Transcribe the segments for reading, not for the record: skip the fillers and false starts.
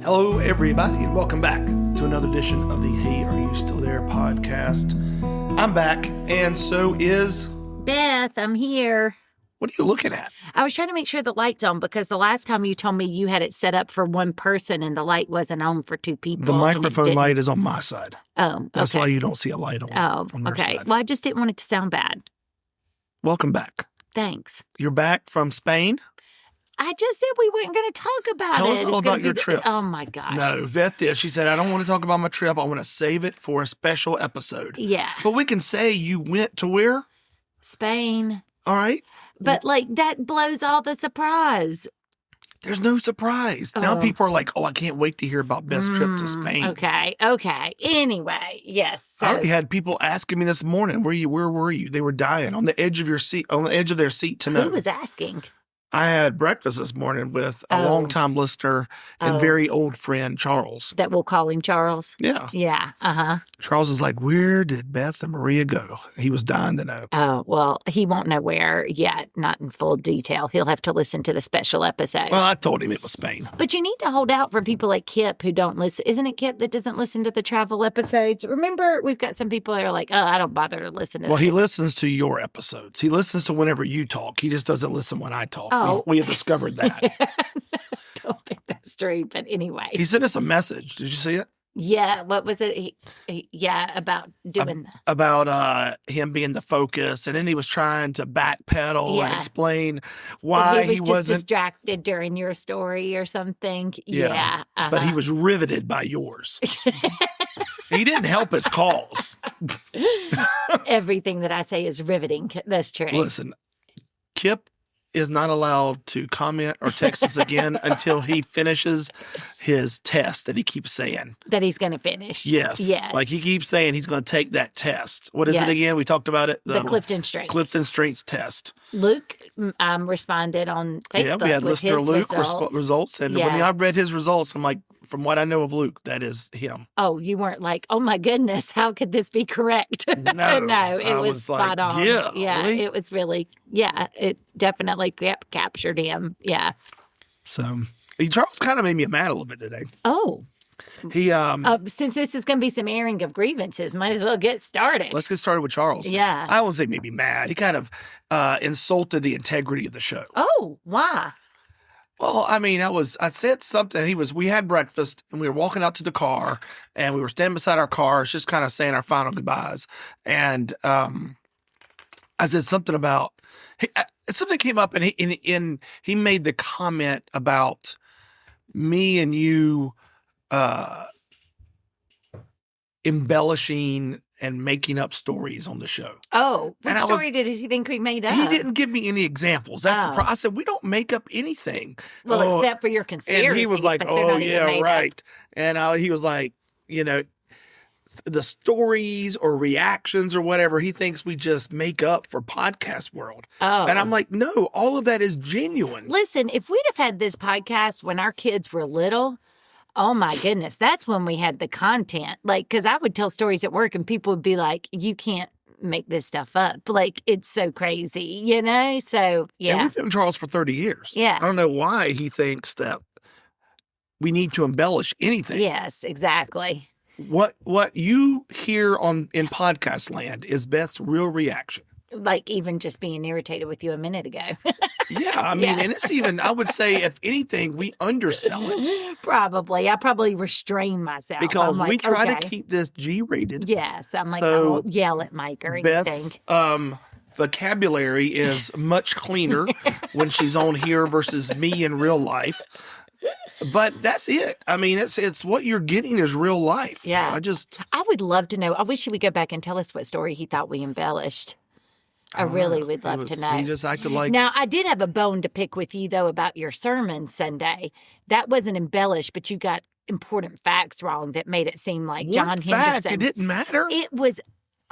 Hello, everybody, and welcome back to another edition of the Hey, Are You Still There podcast. I'm back, and so is... Beth, I'm here. What are you looking at? I was trying to make sure the light's on because the last time you told me you had it set up for one person and the light wasn't on for two people. The microphone light is on my side. Oh, okay. That's why you don't see a light on your okay. side. Well, I just didn't want it to sound bad. Welcome back. Thanks. You're back from Spain? I just said we weren't going to talk about Tell it. us all about your trip. Oh, my gosh. No, Beth did. She said, I don't want to talk about my trip. I want to save it for a special episode. Yeah. But we can say you went to where? Spain. All right. But, that blows all the surprise. There's no surprise. Now people are like, oh, I can't wait to hear about Beth's trip to Spain. Okay. Anyway, yes. So. I already had people asking me this morning, where were you? They were dying on the edge of their seat to know. Who was asking? I had breakfast this morning with a longtime listener and very old friend, Charles. That we'll call him Charles? Yeah. Yeah. Uh-huh. Charles is like, where did Beth and Maria go? He was dying to know. Oh, well, he won't know where yet, not in full detail. He'll have to listen to the special episode. Well, I told him it was Spain. But you need to hold out for people like Kip who don't listen. Isn't it Kip that doesn't listen to the travel episodes? Remember, we've got some people that are like, oh, I don't bother to listen to this. Well, he listens to your episodes. He listens to whenever you talk. He just doesn't listen when I talk. Oh. We have discovered that. Don't think that's true, but anyway. He sent us a message. Did you see it? Yeah, what was it? About doing about him being the focus, and then he was trying to backpedal and explain why he wasn't just distracted during your story or something. Yeah, but he was riveted by yours. He didn't help his cause. Everything that I say is riveting. That's true. Listen, Kip is not allowed to comment or text us again until he finishes his test that he keeps saying. That he's going to finish. Yes. Like he keeps saying he's going to take that test. What is it again? We talked about it. The Clifton Strengths. Clifton Strengths test. Luke responded on Facebook. Yeah, we had with listener his Luke results. And when I read his results, I'm like, from what I know of Luke, that is him. Oh, you weren't like, oh my goodness, how could this be correct? No, it was spot on. Yeah, really? It was really, it definitely captured him. Yeah. So Charles kind of made me mad a little bit today. Oh. He since this is going to be some airing of grievances, might as well get started. Let's get started with Charles. Yeah. I won't say maybe mad. He kind of insulted the integrity of the show. Oh, why? Well, I mean, I said something. We had breakfast and we were walking out to the car and we were standing beside our cars, just kind of saying our final goodbyes. And I said something about something came up and he made the comment about me and you embellishing and making up stories on the show. Oh, what story did he think we made up? He didn't give me any examples. That's the problem. I said, we don't make up anything. Well, except for your conspiracies. And he was like, oh, yeah, right. And he was like, the stories or reactions or whatever, he thinks we just make up for podcast world. Oh. And I'm like, no, all of that is genuine. Listen, if we'd have had this podcast when our kids were little, oh my goodness, that's when we had the content. Because I would tell stories at work and people would be like, you can't make this stuff up. It's so crazy, So, yeah. And we've known Charles for 30 years. Yeah. I don't know why he thinks that we need to embellish anything. Yes, exactly. What you hear in podcast land is Beth's real reaction. Even just being irritated with you a minute ago. Yeah, I mean, and it's even, I would say, if anything, we undersell it. Probably. I probably restrain myself. Because we try to keep this G-rated. Yes. I'm like, I won't yell at Mike or anything. Beth's vocabulary is much cleaner when she's on here versus me in real life. But that's it. I mean, it's what you're getting is real life. Yeah. I would love to know. I wish he would go back and tell us what story he thought we embellished. I really would love to know. He just acted like... Now, I did have a bone to pick with you, though, about your sermon Sunday. That wasn't embellished, but you got important facts wrong that made it seem like John Henderson. It didn't matter. It was...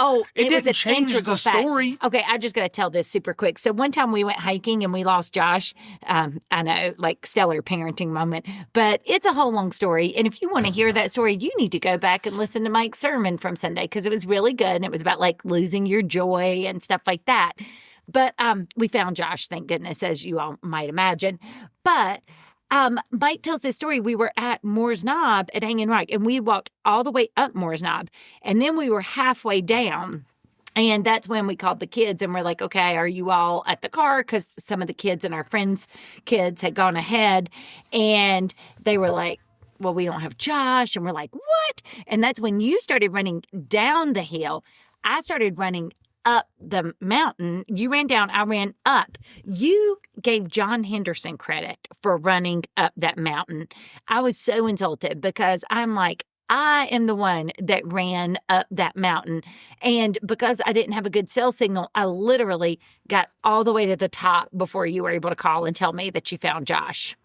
Oh, it was didn't change the story. Fact. Okay, I just got to tell this super quick. So one time we went hiking and we lost Josh. I know, stellar parenting moment, but it's a whole long story. And if you want to hear that story, you need to go back and listen to Mike's sermon from Sunday because it was really good. And it was about losing your joy and stuff like that. But we found Josh, thank goodness, as you all might imagine. But Mike tells this story. We were at Moore's Knob at Hanging Rock, and we walked all the way up Moore's Knob, and then we were halfway down. And that's when we called the kids and we're like, okay, are you all at the car? Because some of the kids and our friends' kids had gone ahead. And they were like, well, we don't have Josh. And we're like, what? And that's when you started running down the hill. I started running up the mountain. You ran down, I ran up. You gave John Henderson credit for running up that mountain. I was so insulted because I'm like, I am the one that ran up that mountain. And because I didn't have a good cell signal, I literally got all the way to the top before you were able to call and tell me that you found Josh.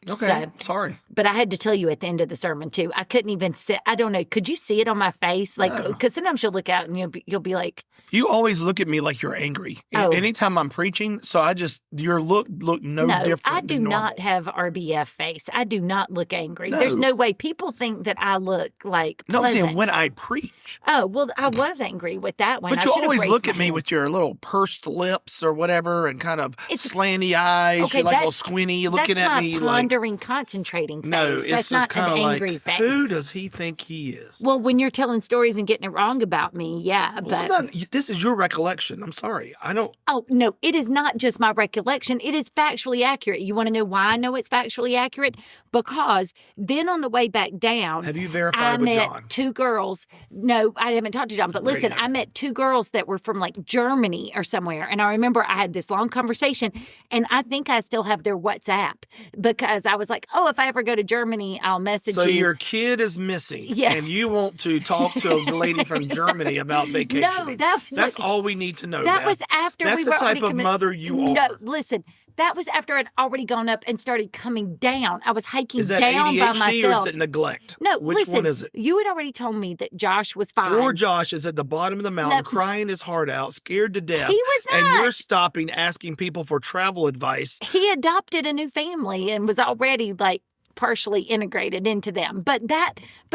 Okay, sorry. But I had to tell you at the end of the sermon, too. I couldn't even sit. I don't know. Could you see it on my face? Like, because sometimes you'll look out and you'll be like. You always look at me like you're angry. Oh. Anytime I'm preaching, so your look no different. I do not have RBF face. I do not look angry. No. There's no way. People think that I look like pleasant. No, I'm saying when I preach. Oh, well, I was angry with that one. But you always look at me with your little pursed lips or whatever and kind of slanty eyes. Okay, you're like a little squinty looking at me. That's my pondering, concentrating face. No, it's that's just not an angry like, face. Who does he think he is? Well, when you're telling stories and getting it wrong about me, yeah. But this is your recollection. I'm sorry. I don't. Oh, no, it is not just my recollection. It is factually accurate. You want to know why I know it's factually accurate? Because then on the way back down, have you verified with John? I met two girls. No, I haven't talked to John, but listen, I met two girls that were from like Germany or somewhere. And I remember I had this long conversation, and I think I still have their WhatsApp because I was like, oh, if I ever go to Germany, I'll message you. So your kid is missing, and you want to talk to a lady from Germany about vacation. No, that's all we need to know. That was after that's we the were type of mother you are. No, listen, that was after I'd already gone up and started coming down. I was hiking is that down ADHD by myself. Or is it neglect? No, which listen, one is it? You had already told me that Josh was fine. Poor Josh is at the bottom of the mountain, crying his heart out, scared to death. He was not. And you're stopping, asking people for travel advice. He adopted a new family and was already like partially integrated into them. But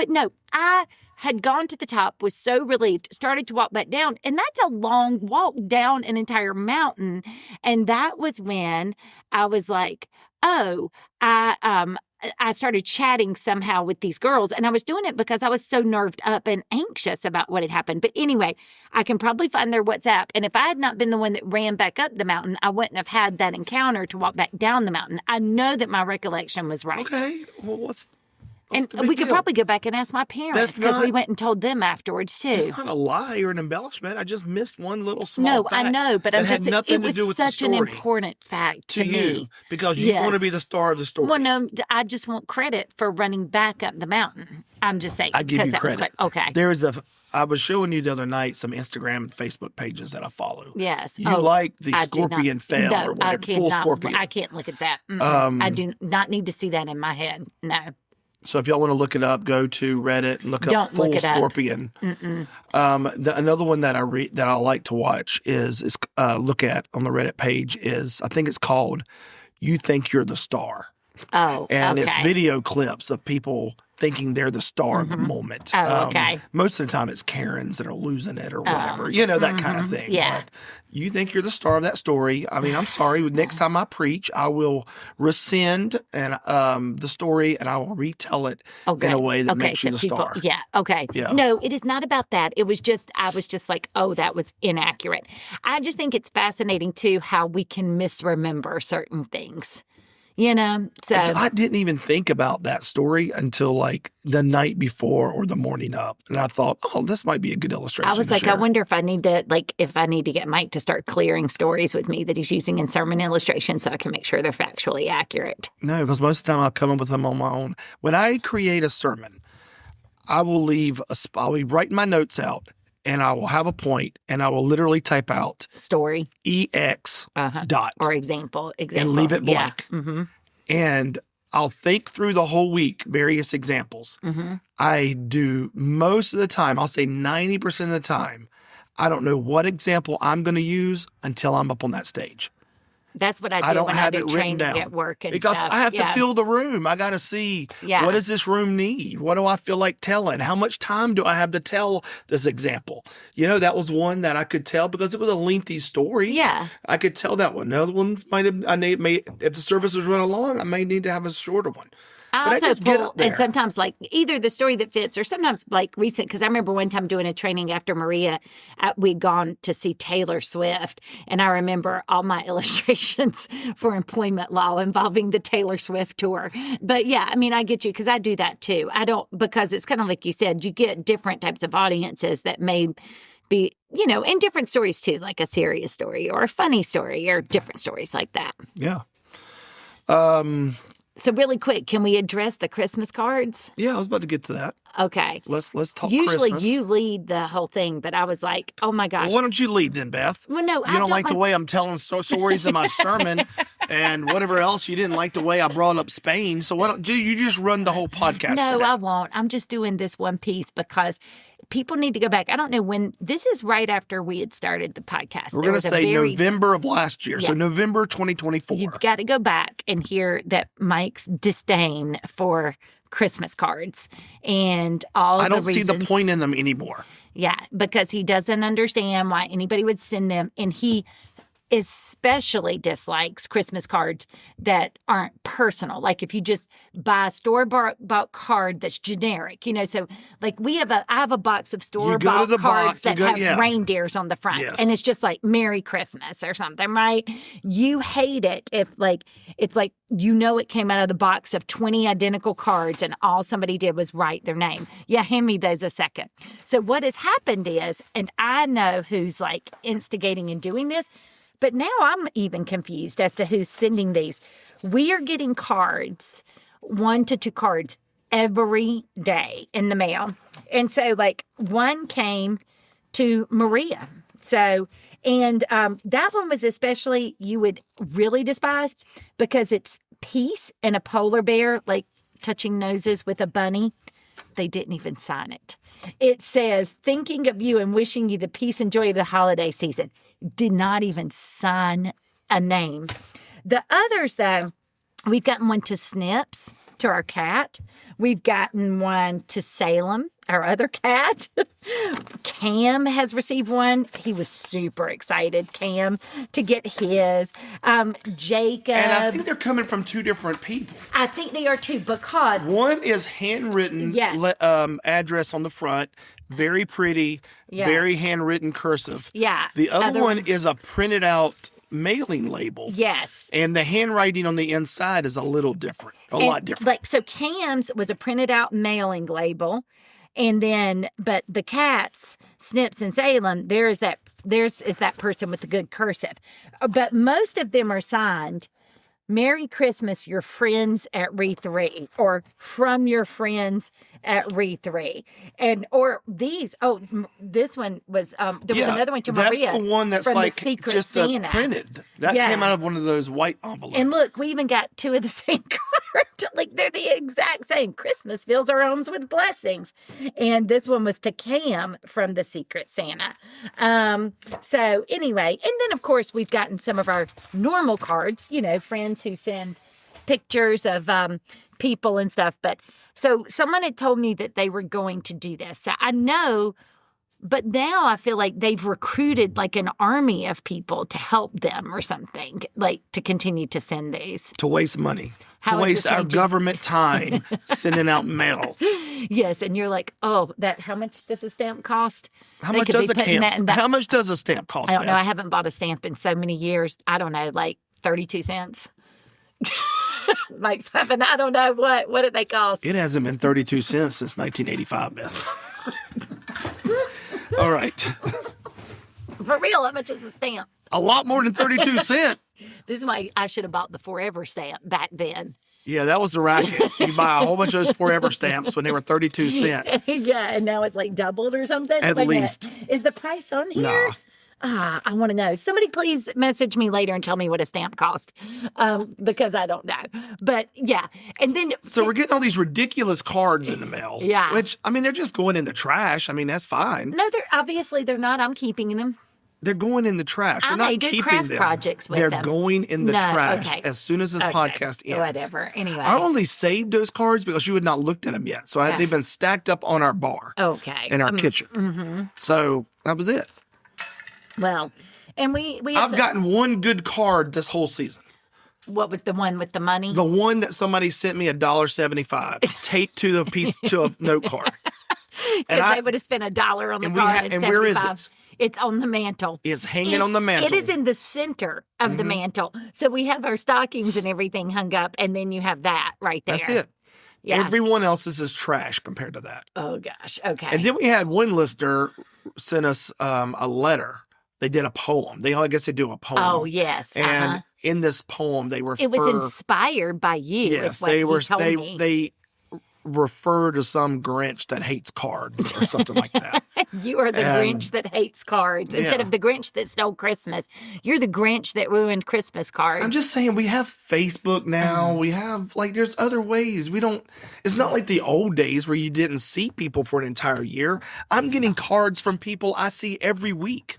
no, I had gone to the top, was so relieved, started to walk back down. And that's a long walk down an entire mountain. And that was when I was like, oh, I started chatting somehow with these girls. And I was doing it because I was so nerved up and anxious about what had happened. But anyway, I can probably find their WhatsApp. And if I had not been the one that ran back up the mountain, I wouldn't have had that encounter to walk back down the mountain. I know that my recollection was right. Okay. Well, and we could probably go back and ask my parents because we went and told them afterwards too. It's not a lie or an embellishment. I just missed one little small fact. No, I know, but I'm just nothing it was to do with such the an story important fact to you me because you want to be the star of the story. Well, no, I just want credit for running back up the mountain. I'm just saying. I give you credit. Okay. I was showing you the other night some Instagram and Facebook pages that I follow. Yes. You like the scorpion fell or whatever, full scorpion. I can't look at that. I do not need to see that in my head. No. So if y'all want to look it up, go to Reddit and look up full scorpion. Another one that I like to watch is look at on the Reddit page is I think it's called "You Think You're the Star." Oh, and it's video clips of people thinking they're the star of the moment. Oh, okay. Most of the time it's Karens that are losing it or whatever, that kind of thing. Yeah. But you think you're the star of that story. I mean, I'm sorry. Next time I preach, I will rescind the story and I will retell it in a way that makes you the star. Yeah. Okay. Yeah. No, it is not about that. I was just like, oh, that was inaccurate. I just think it's fascinating too how we can misremember certain things. So I didn't even think about that story until like the night before or the morning up. And I thought, oh, this might be a good illustration. I was like, I wonder if I need to get Mike to start clearing stories with me that he's using in sermon illustrations so I can make sure they're factually accurate. No, because most of the time I'll come up with them on my own. When I create a sermon, I'll be writing my notes out. And I will have a point, and I will literally type out story EX dot or example, and leave it blank. Yeah. Mm-hmm. And I'll think through the whole week various examples. Mm-hmm. I do most of the time. I'll say 90% of the time. I don't know what example I'm going to use until I'm up on that stage. That's what I I do don't when I have do it written training down at work and because stuff. I have to Yeah. feel the room. I got to see Yeah. what does this room need? What do I feel like telling? How much time do I have to tell this example? That was one that I could tell because it was a lengthy story. Yeah. I could tell that one. The other ones if the service is running long, I may need to have a shorter one. I But I also just get pull, up there. and sometimes like either the story that fits or sometimes like recent, because I remember one time doing a training after Maria, we'd gone to see Taylor Swift. And I remember all my illustrations for employment law involving the Taylor Swift tour. But yeah, I mean, I get you because I do that too. Because it's kind of like you said, you get different types of audiences that may be, in different stories too, like a serious story or a funny story or different stories like that. Yeah. So really quick, can we address the Christmas cards? Yeah, I was about to get to that. Okay. Let's talk Usually Christmas. you lead the whole thing, but I was like, oh my gosh. Well, why don't you lead then, Beth? Well, no, you don't like the way I'm telling stories in my sermon and whatever else. You didn't like the way I brought up Spain. So why don't you just run the whole podcast No, today? I won't. I'm just doing this one piece because people need to go back. I don't know when. This is right after we had started the podcast. We're going to say November of last year. Yeah. So November 2024. You've got to go back and hear that Mike's disdain for Christmas cards and all the reasons. I don't see the point in them anymore. Yeah, because he doesn't understand why anybody would send them. And he especially dislikes Christmas cards that aren't personal. Like if you just buy a store-bought card that's generic, so like I have a box of store-bought cards that have reindeers on the front. Yes. And it's just like Merry Christmas or something, right? You hate it if it's like, it came out of the box of 20 identical cards and all somebody did was write their name. Yeah, hand me those a second. So what has happened is, and I know who's like instigating and doing this, but now I'm even confused as to who's sending these. We are getting cards, 1 to 2 cards every day in the mail. And so like one came to Maria. So, and that one was especially, you would really despise because it's peace and a polar bear, like touching noses with a bunny. They didn't even sign it. It says, thinking of you and wishing you the peace and joy of the holiday season. Did not even sign a name. The others, though, we've gotten one to Snips, to our cat. We've gotten one to Salem, our other cat. Cam has received one. He was super excited, Cam, to get his. Jacob. And I think they're coming from 2 different people. I think they are too, because one is handwritten address on the front, very pretty, very handwritten cursive. Yeah. The other one is a printed out mailing label. Yes. And the handwriting on the inside is a little different, a lot different. So Cam's was a printed out mailing label. And then, but the cats, Snips and Salem, there's that person with the good cursive. But most of them are signed, Merry Christmas, your friends at Re3, or from your friends at Re3. This one was, there was another one to Maria. That's the one that's like just Santa. Printed. That came out of one of those white envelopes. And look, we even got 2 of the same card. Like they're the exact same. Christmas fills our homes with blessings. And this one was to Cam from the Secret Santa. So anyway, and then of course we've gotten some of our normal cards, friends who send pictures of people and stuff. But so someone had told me that they were going to do this. So I know, but now I feel like they've recruited like an army of people to help them or something, like to continue to send these. To waste money. To waste our government time sending out mail. Yes, and you're like, how much does a stamp cost? How much does a stamp cost? I don't know. I haven't bought a stamp in so many years. I don't know, like 32 cents. Mike's laughing. I don't know what did they cost. It hasn't been 32 cents since 1985, Beth. All right. For real, how much is a stamp? A lot more than 32 cents. This is why I should have bought the Forever stamp back then. Yeah, that was the racket. You buy a whole bunch of those Forever stamps when they were 32 cents. Yeah, and now it's like doubled or something. At least. Is the price on here? Nah. I want to know. Somebody please message me later and tell me what a stamp cost, because I don't know. But yeah, and then so we're getting all these ridiculous cards in the mail. Yeah, which they're just going in the trash. That's fine. No, they're not. I'm keeping them. They're going in the trash. They're I not may do keeping craft them. projects with They're them. going in the No, trash okay. as soon as this podcast ends. Whatever. Anyway. I only saved those cards because you had not looked at them yet. So they've been stacked up on our bar. Okay. In our kitchen. Mm-hmm. So that was it. Well, and we I've gotten one good card this whole season. What was the one with the money? The one that somebody sent me $1.75 taped to the piece to a note card. Because they would have spent $1 on the card and where is 75. it? It's on the mantle. It's hanging on the mantle. It is in the center of the mantle. So we have our stockings and everything hung up, and then you have that right there. That's it. Yeah. Everyone else's is trash compared to that. Oh, gosh. Okay. And then we had one listener send us a letter. They did a poem. I guess they do a poem. Oh, yes. And in this poem, they refer. It was inspired by you. Yes, is what he told me. They refer to some Grinch that hates cards or something like that. You are the Grinch that hates cards. Instead of the Grinch that stole Christmas, you're the Grinch that ruined Christmas cards. I'm just saying, we have Facebook now. We have, there's other ways. It's not like the old days where you didn't see people for an entire year. I'm getting cards from people I see every week.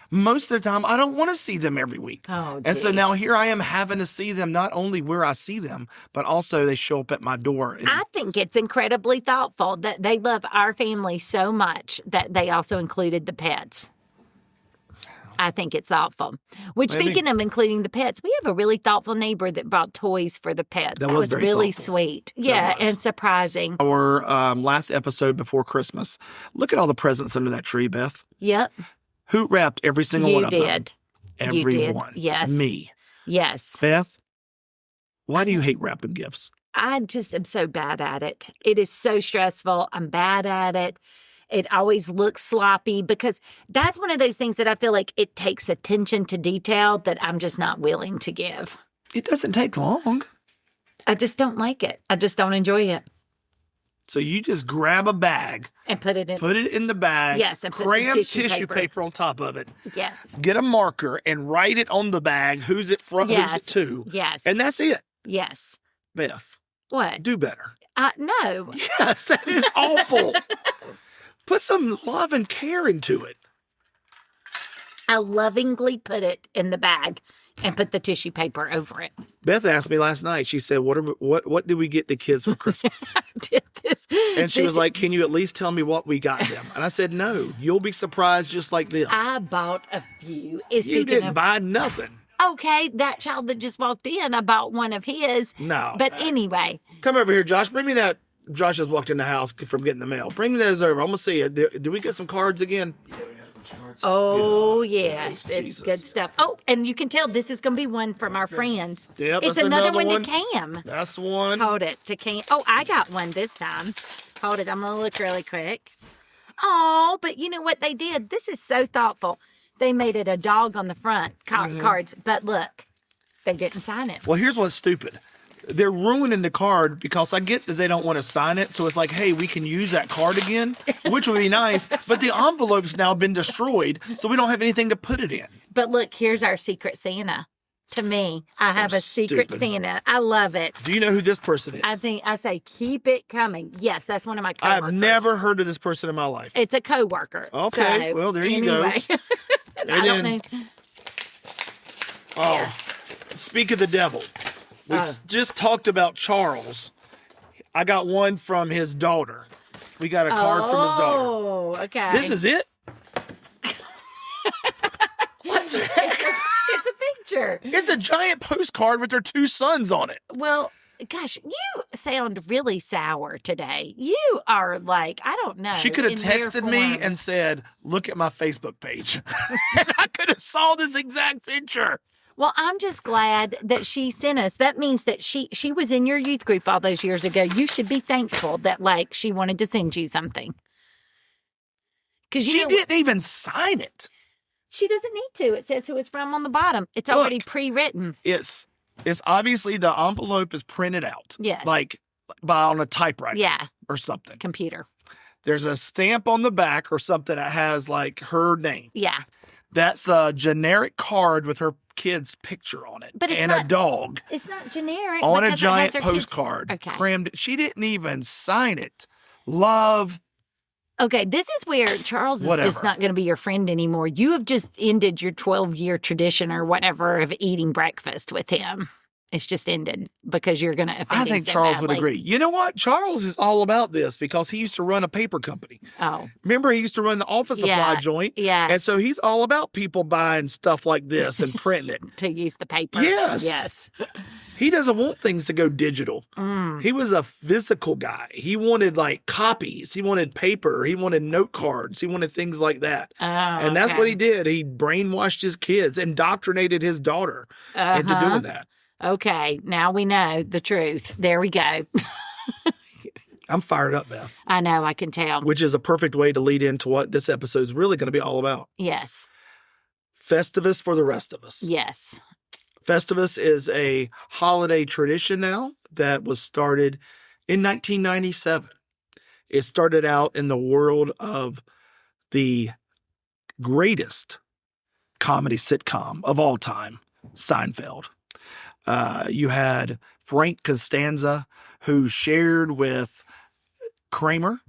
Most of the time, I don't want to see them every week. Oh, and so now here I am having to see them not only where I see them, but also they show up at my door. I think it's incredibly thoughtful that they love our family so much that they also included the pets. I think it's thoughtful. Which, speaking of including the pets, we have a really thoughtful neighbor that brought toys for the pets. That was really sweet. Yeah, and surprising. Our last episode before Christmas. Look at all the presents under that tree, Beth. Yep. Who wrapped every single one of them? You did. Everyone. Yes. Me. Yes. Beth, why do you hate wrapping gifts? I just am so bad at it. It is so stressful. I'm bad at it. It always looks sloppy because that's one of those things that I feel like it takes attention to detail that I'm just not willing to give. It doesn't take long. I just don't like it. I just don't enjoy it. So you just grab a bag. And put it in the bag. Yes, and put cram some tissue paper on top of it. Yes. Get a marker and write it on the bag. Who's it from? Yes. Who's it to? Yes. And that's it. Yes. Beth. What? Do better. No. Yes, that is awful. Put some love and care into it. I lovingly put it in the bag and put the tissue paper over it. Beth asked me last night. She said, "What did we get the kids for Christmas?" I did this. And she was like, "Can you at least tell me what we got them?" And I said, "No, you'll be surprised just like them." I bought a few. You didn't buy nothing. Okay, that child that just walked in, I bought one of his. No. But anyway. Come over here, Josh. Bring me that. Josh just walked in the house from getting the mail. Bring me those over. I'm going to see it. Do we get some cards again? Yeah, we have a bunch of cards. Oh, yes. It's Jesus. good stuff. Oh, and you can tell this is going to be one from our friends. Yep, it's that's another one one to Cam. That's one. Hold it to Cam. Oh, I got one this time. Hold it. I'm going to look really quick. Oh, but you know what they did? This is so thoughtful. They made it a dog on the front cards. But look, they didn't sign it. Well, here's what's stupid. They're ruining the card because I get that they don't want to sign it. So it's like, hey, we can use that card again, which would be nice. But the envelope's now been destroyed, so we don't have anything to put it in. But look, here's our Secret Santa. To me, I have a Secret stupid. Santa. I love it. Do you know who this person is? I say, keep it coming. Yes, that's one of my coworkers. I've never heard of this person in my life. It's a coworker. Okay, so, well, there you go. anyway. I don't know. Oh, Yeah. Speak of the devil. We just talked about Charles. I got one from his daughter. We got a card from his daughter. Oh, okay. This is it? What the heck? It's a picture. It's a giant postcard with their two sons on it. Well, gosh, you sound really sour today. You are like, I don't know. She could have in rare texted me form. and said, look at my Facebook page. And I could have saw this exact picture. Well, I'm just glad that she sent us. That means that she was in your youth group all those years ago. You should be thankful that, like, she wanted to send you something. Because She didn't even sign it. She doesn't need to. It says who it's from on the bottom. It's already pre-written. It's obviously the envelope is printed out. Yes. Like on a typewriter. Yeah. Or something. Computer. There's a stamp on the back or something that has like her name. Yeah. That's a generic card with her kid's picture on it. But it's and not- a dog. It's not generic. On a because it has giant her kids- postcard. Okay. Crammed. She didn't even sign it. Love Okay, this is where Charles is Whatever. just not going to be your friend anymore. You have just ended your 12-year tradition or whatever of eating breakfast with him. It's just ended because you're going to offend I him think so Charles would badly. agree. You know what? Charles is all about this because he used to run a paper company. Oh, Remember, he used to run the office supply joint. yeah. And so he's all about people buying stuff like this and printing it. To use the paper. Yes. Yes. He doesn't want things to go digital. He was a physical guy. He wanted like copies. He wanted paper. He wanted note cards. He wanted things like that. Oh, And that's what he did. He brainwashed his kids, indoctrinated his daughter into doing that. Okay, now we know the truth. There we go. I'm fired up, Beth. I know, I can tell. Which is a perfect way to lead into what this episode is really going to be all about. Yes. Festivus for the rest of us. Yes. Festivus is a holiday tradition now that was started in 1997. It started out in the world of the greatest comedy sitcom of all time, Seinfeld. You had Frank Costanza, who shared with Kramer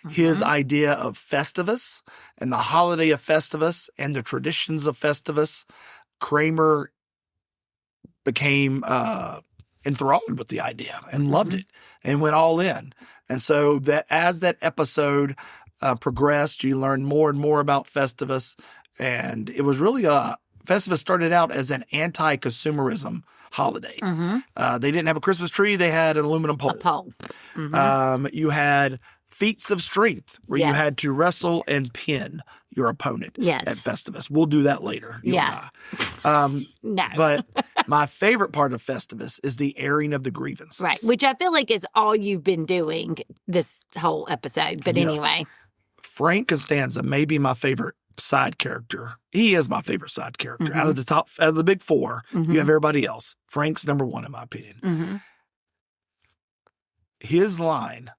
his idea of Festivus and the holiday of Festivus and the traditions of Festivus. Kramer became enthralled with the idea and loved it and went all in. And so that as that episode progressed, you learned more and more about Festivus. And it was really Festivus started out as an anti-consumerism holiday. They didn't have a Christmas tree. They had an aluminum pole. A pole. You had feats of strength where you had to wrestle and pin your opponent at Festivus. We'll do that later. You and I. No. But my favorite part of Festivus is the airing of the grievances. Right, which I feel like is all you've been doing this whole episode. But anyway. Frank Costanza may be my favorite side character. He is my favorite side character. Out of the big four, you have everybody else. Frank's number one, in my opinion. His line,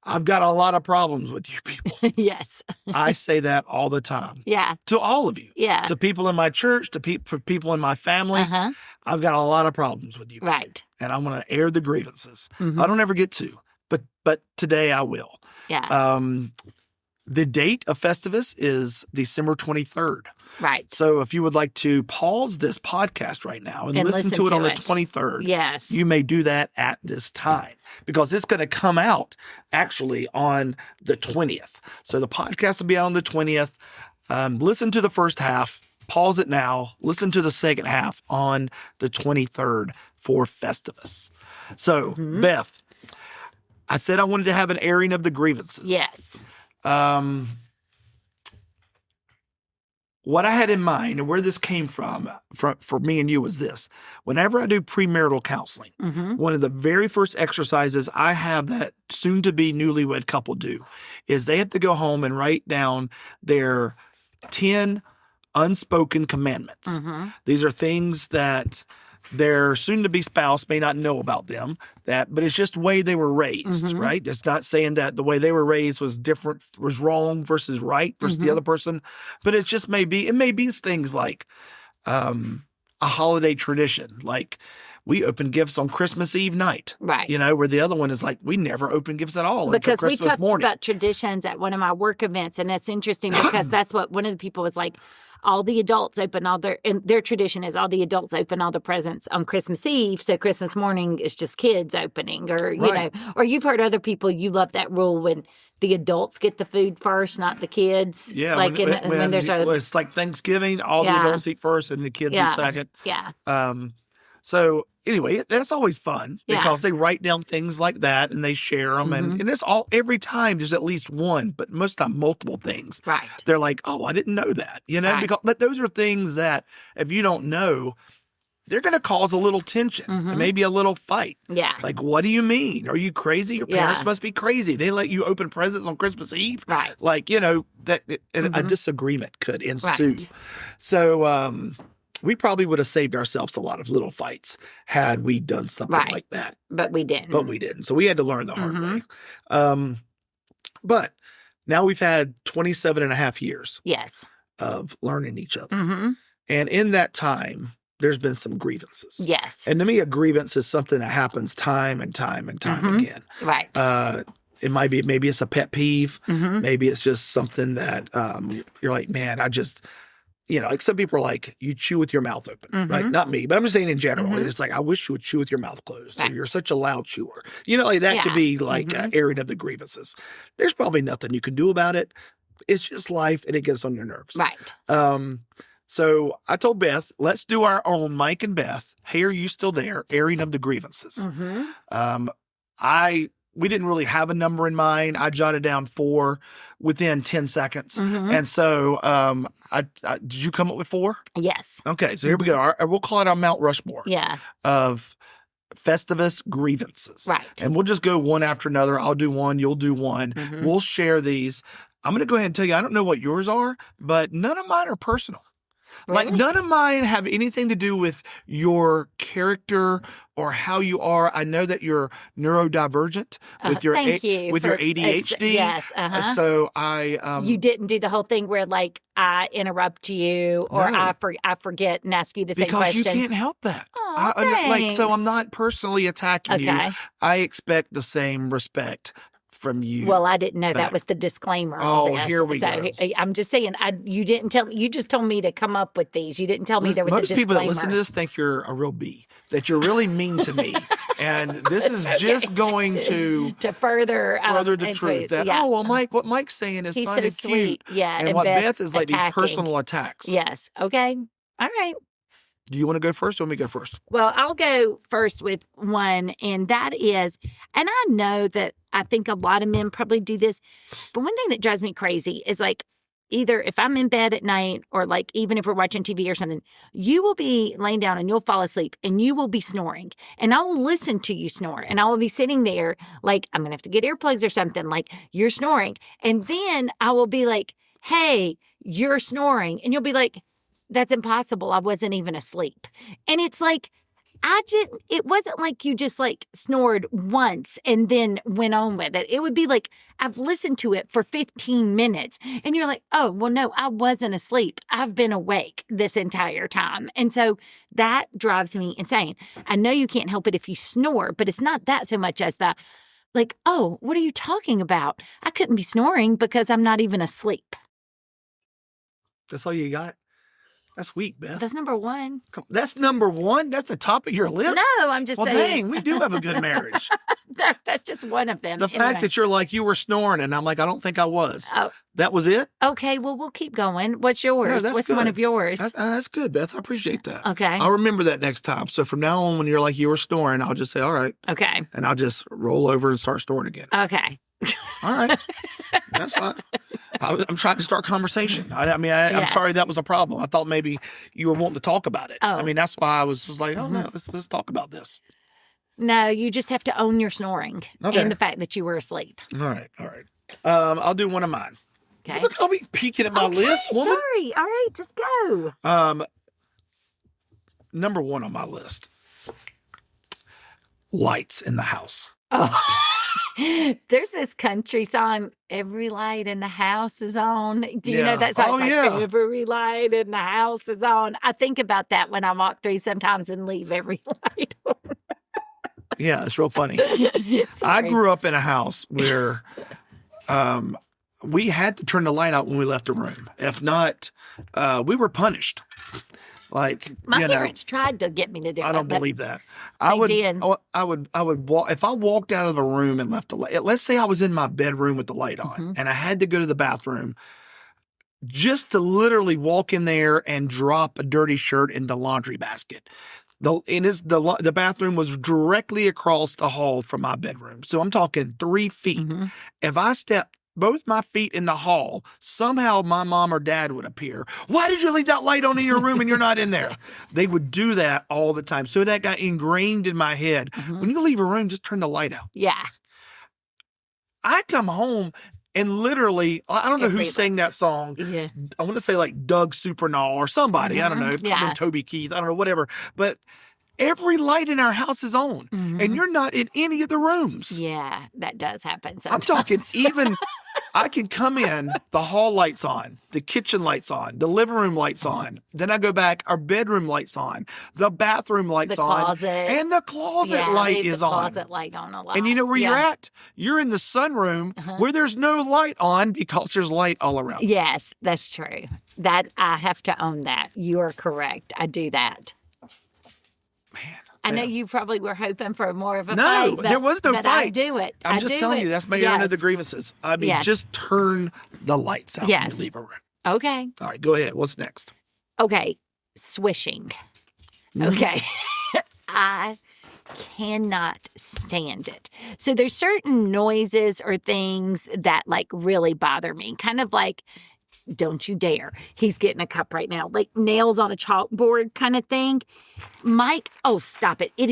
"I've got a lot of problems with you people." Yes. I say that all the time. Yeah. To all of you. Yeah. To people in my church, for people in my family. I've got a lot of problems with you people. Right. And I'm going to air the grievances. I don't ever get to, but today I will. Yeah. The date of Festivus is December 23rd. Right. So if you would like to pause this podcast right now and listen to it on the 23rd, yes, you may do that at this time because it's going to come out actually on the 20th. So the podcast will be out on the 20th. Listen to the first half, pause it now, listen to the second half on the 23rd for Festivus. So, Beth, I said I wanted to have an airing of the grievances. Yes. What I had in mind and where this came from for me and you was this. Whenever I do premarital counseling, one of the very first exercises I have that soon-to-be newlywed couple do is they have to go home and write down their 10 unspoken commandments. These are things that their soon-to-be spouse may not know about them, but it's just the way they were raised, right? It's not saying that the way they were raised was different, was wrong versus right versus the other person, but it just may be things like a holiday tradition, like we open gifts on Christmas Eve night, right? You know, where the other one is like we never open gifts at all because until Christmas we talked morning. About traditions at one of my work events, and that's interesting because that's what one of the people was like. All the adults open and their tradition is all the adults open all the presents on Christmas Eve. So Christmas morning is just kids opening or, you know, or you've heard other people, you love that rule when the adults get the food first, not the kids. Yeah. Like when there's it's like Thanksgiving, all the adults eat first and the kids eat second. Yeah. So anyway, that's always fun because they write down things like that and they share them. And it's every time there's at least one, but most of the time multiple things. Right. They're like, oh, I didn't know that, you know, but those are things that if you don't know, they're going to cause a little tension and maybe a little fight. Yeah. Like, what do you mean? Are you crazy? Your parents must be crazy. They let you open presents on Christmas Eve. Right. Like, you know, that a disagreement could ensue. Right. So, we probably would have saved ourselves a lot of little fights had we done something like that. But we didn't. So we had to learn the hard way. But now we've had 27 and a half years of learning each other. And in that time, there's been some grievances. Yes. And to me, a grievance is something that happens time and time and time again. Right. It might be, maybe it's a pet peeve. Mm-hmm. Maybe it's just something that you're like, man, I just, like some people are like, you chew with your mouth open, right? Not me, but I'm just saying in general. It's like, I wish you would chew with your mouth closed. Or you're such a loud chewer. Like that could be like airing of the grievances. There's probably nothing you can do about it. It's just life, and it gets on your nerves. Right. So I told Beth, let's do our own Mike and Beth. Hey, are you still there? Airing of the grievances. We didn't really have a number in mind. I jotted down 4 within 10 seconds. And so did you come up with 4? Yes. Okay, so here we go. We'll call it our Mount Rushmore of Festivus grievances. Right. And we'll just go one after another. I'll do one, you'll do one. We'll share these. I'm going to go ahead and tell you, I don't know what yours are, but none of mine are personal. Really? Like none of mine have anything to do with your character or how you are. I know that you're neurodivergent with your your ADHD. Yes. So I you didn't do the whole thing where like I interrupt you or No. I forget and ask you the same question. Because you can't help that. Oh, so I'm not personally attacking you. I expect the same respect from you. Well, I didn't know that was the disclaimer. Oh, of this. here we go. I'm just saying, you didn't tell me. You just told me to come up with these. You didn't tell me there was a disclaimer. Most people that listen to this think you're a real bee, that you're really mean to me, and this is just going to further the truth. That Mike, what Mike's saying is he's fun so and sweet. cute. Yeah, and what Beth's Beth is like attacking. these personal attacks. Yes. Okay. All right. Do you want to go first or want me to go first? Well, I'll go first with one, and that is, and I know that I think a lot of men probably do this, but one thing that drives me crazy is like either if I'm in bed at night or like even if we're watching TV or something, you will be laying down and you'll fall asleep and you will be snoring, and I will listen to you snore, and I will be sitting there like I'm going to have to get earplugs or something, like you're snoring, and then I will be like, hey, you're snoring, and you'll be like, that's impossible. I wasn't even asleep. And it's like, it wasn't like you just like snored once and then went on with it. It would be like, I've listened to it for 15 minutes and you're like, oh, well, no, I wasn't asleep. I've been awake this entire time. And so that drives me insane. I know you can't help it if you snore, but it's not that so much as the like, oh, what are you talking about? I couldn't be snoring because I'm not even asleep. That's all you got? That's weak, Beth. That's number 1. That's number 1? That's the top of your list? No, I'm just saying. Well, dang, we do have a good marriage. That's just one of them. The fact that you're like, you were snoring, and I'm like, I don't think I was. Oh. That was it? Okay, well, we'll keep going. What's yours? Yeah, What's good. one of yours? That's good, Beth. I appreciate that. Okay. I'll remember that next time. So from now on, when you're like, you were snoring, I'll just say, all right. Okay. And I'll just roll over and start snoring again. Okay. All right. That's fine. I'm trying to start conversation. I'm sorry that was a problem. I thought maybe you were wanting to talk about it. Oh. I mean, that's why I was just like, no, let's talk about this. No, you just have to own your snoring and the fact that you were asleep. All right. I'll do one of mine. Okay. Look, I'll be peeking at my list, woman. Sorry. All right, just go. Number 1 on my list. Lights in the house. Oh. There's this country song, Every Light in the House is On. Do you know that song? Oh, it's like, yeah. Every light in the house is on. I think about that when I walk through sometimes and leave every light on. Yeah, it's real funny. Sorry. I grew up in a house where we had to turn the light out when we left the room. If not, we were punished. Like my parents tried to get me to do it. I don't believe that. I would walk if I walked out of the room and left the light. Let's say I was in my bedroom with the light on, and I had to go to the bathroom, just to literally walk in there and drop a dirty shirt in the laundry basket. The bathroom was directly across the hall from my bedroom, so I'm talking 3 feet. If I stepped both my feet in the hall, somehow my mom or dad would appear. Why did you leave that light on in your room and you're not in there? They would do that all the time. So that got ingrained in my head. When you leave a room, just turn the light out. Yeah. I come home and literally, I don't know who sang that song. Yeah. I want to say like Doug Supernall or somebody. I don't know. Probably Toby Keith. I don't know, whatever. But every light in our house is on, and you're not in any of the rooms. Yeah, that does happen sometimes. I'm talking I can come in, the hall lights on, the kitchen lights on, the living room lights on. Then I go back, our bedroom lights on, the bathroom lights The on, closet. and the closet Yeah, light leave is the on. closet light on a lot. And you know where Yeah. you're at? You're in the sunroom where there's no light on because there's light all around. Yes, that's true. That I have to own that. You are correct. I do that. Man. I know you probably were hoping for more of a No, fight. But, there was no but fight. I do it. I'm just telling you, that's my area of the grievances. I mean, Yes. just turn the lights out when Yes. you leave a room. Okay. All right, go ahead. What's next? Okay. Swishing. Okay. I cannot stand it. So there's certain noises or things that like really bother me. Kind of like, don't you dare. He's getting a cup right now. Like nails on a chalkboard kind of thing. Mike, oh, stop it. It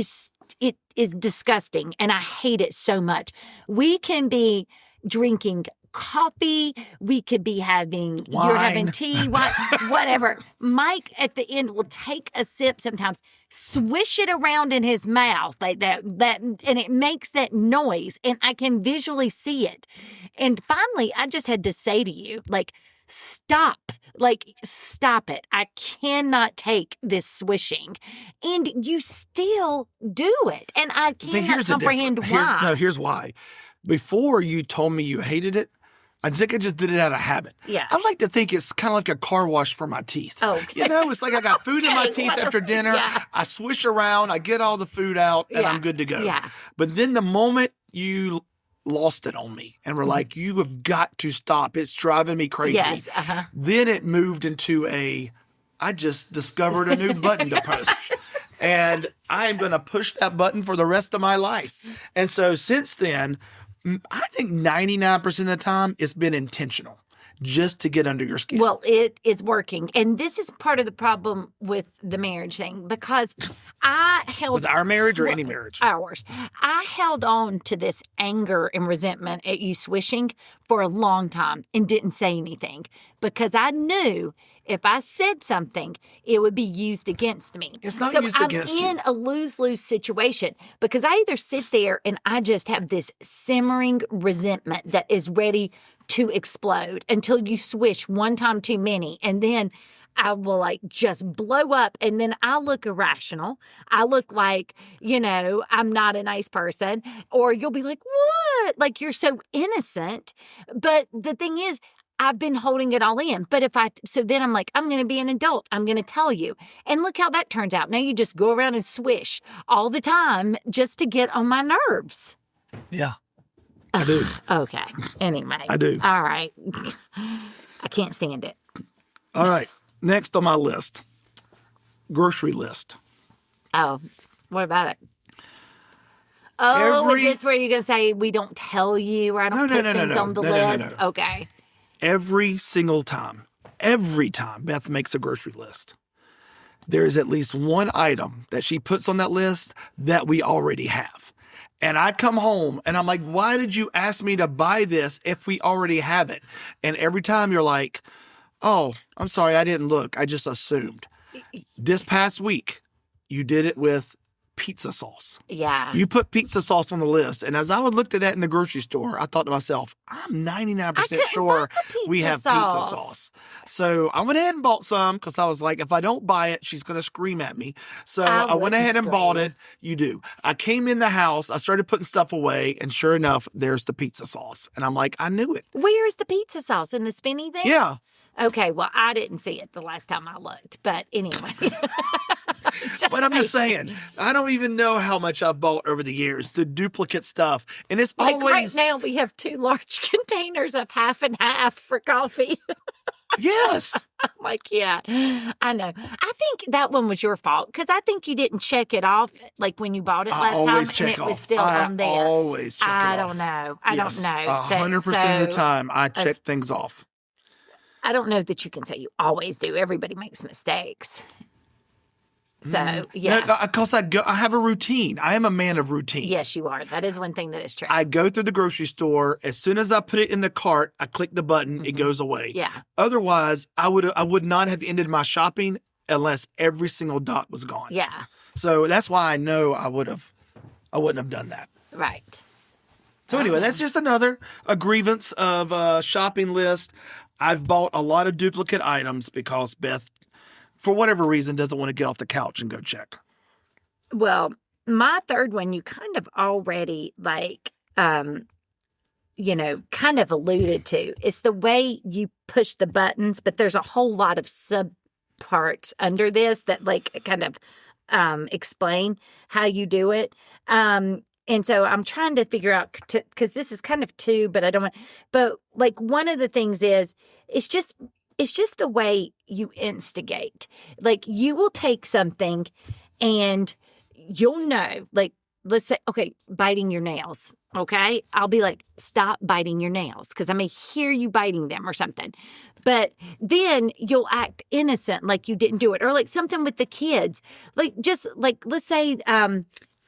is disgusting and I hate it so much. We can be drinking coffee. We could be having, you're having Wine. tea, wine, whatever. Mike at the end will take a sip sometimes, swish it around in his mouth like that, and it makes that noise and I can visually see it. And finally, I just had to say to you, like, stop it. I cannot take this swishing. And you still do it. And I cannot comprehend why. Here's why. Before you told me you hated it, I think I just did it out of habit. Yeah. I like to think it's kind of like a car wash for my teeth. Okay. You know, it's like I got food in my teeth after dinner. Yeah. I swish around, I get all the food out, and I'm good to go. Yeah. But then the moment you lost it on me and were like, you have got to stop. It's driving me crazy. Yes. Then it moved into I just discovered a new button to push. And I am going to push that button for the rest of my life. And so since then, I think 99% of the time it's been intentional just to get under your skin. Well, it is working. And this is part of the problem with the marriage thing because I held... With our marriage or any marriage? Ours. I held on to this anger and resentment at you swishing for a long time and didn't say anything because I knew if I said something, it would be used against me. It's not used against you. So I'm in a lose-lose situation because I either sit there and I just have this simmering resentment that is ready to explode until you swish one time too many. And then I will like just blow up and then I look irrational. I look like, I'm not a nice person. Or you'll be like, what? Like you're so innocent. But the thing is, I've been holding it all in. But so then I'm like, I'm going to be an adult. I'm going to tell you. And look how that turns out. Now you just go around and swish all the time just to get on my nerves. Yeah, I do. Okay. Anyway. I do. All right. I can't stand it. All right. Next on my list, grocery list. Oh, what about it? Oh, Every- is this where you're going to say we don't tell you or I don't put things on the list? No. Okay. Every single time, Beth makes a grocery list, there is at least one item that she puts on that list that we already have. And I come home and I'm like, why did you ask me to buy this if we already have it? And every time you're like, oh, I'm sorry, I didn't look. I just assumed. This past week, you did it with pizza sauce. Yeah. You put pizza sauce on the list. And as I looked at that in the grocery store, I thought to myself, I'm 99% sure we have pizza sauce. So I went ahead and bought some because I was like, if I don't buy it, she's going to scream at me. So I went ahead and bought it. You do. I came in the house. I started putting stuff away. And sure enough, there's the pizza sauce. And I'm like, I knew it. Where's the pizza sauce? In the spinny thing? Yeah. Okay, well, I didn't see it the last time I looked, but anyway. But I'm just saying, I don't even know how much I've bought over the years, the duplicate stuff. And it's like always... Right now, we have 2 large containers of half and half for coffee. Yes. I'm like, yeah, I know. I think that one was your fault because I think you didn't check it off like when you bought it last time and it was still on there. I always check it off. I don't know. I don't know. 100% of the time, I check things off. I don't know that you can say you always do. Everybody makes mistakes. So, yeah. Because I have a routine. I am a man of routine. Yes, you are. That is one thing that is true. I go through the grocery store. As soon as I put it in the cart, I click the button. It goes away. Yeah. Otherwise, I would not have ended my shopping unless every single dot was gone. Yeah. So that's why I know I wouldn't have done that. Right. So anyway, that's just a grievance of a shopping list. I've bought a lot of duplicate items because Beth, for whatever reason, doesn't want to get off the couch and go check. Well, my third one, you kind of already kind of alluded to. It's the way you push the buttons, but there's a whole lot of sub parts under this that kind of explain how you do it. And so I'm trying to figure out, because this is kind of two, but I don't want, but one of the things is, it's just the way you instigate. You will take something and you'll know, let's say, okay, biting your nails. Okay. I'll be like, stop biting your nails, because I may hear you biting them or something. But then you'll act innocent, like you didn't do it. Or something with the kids. Let's say,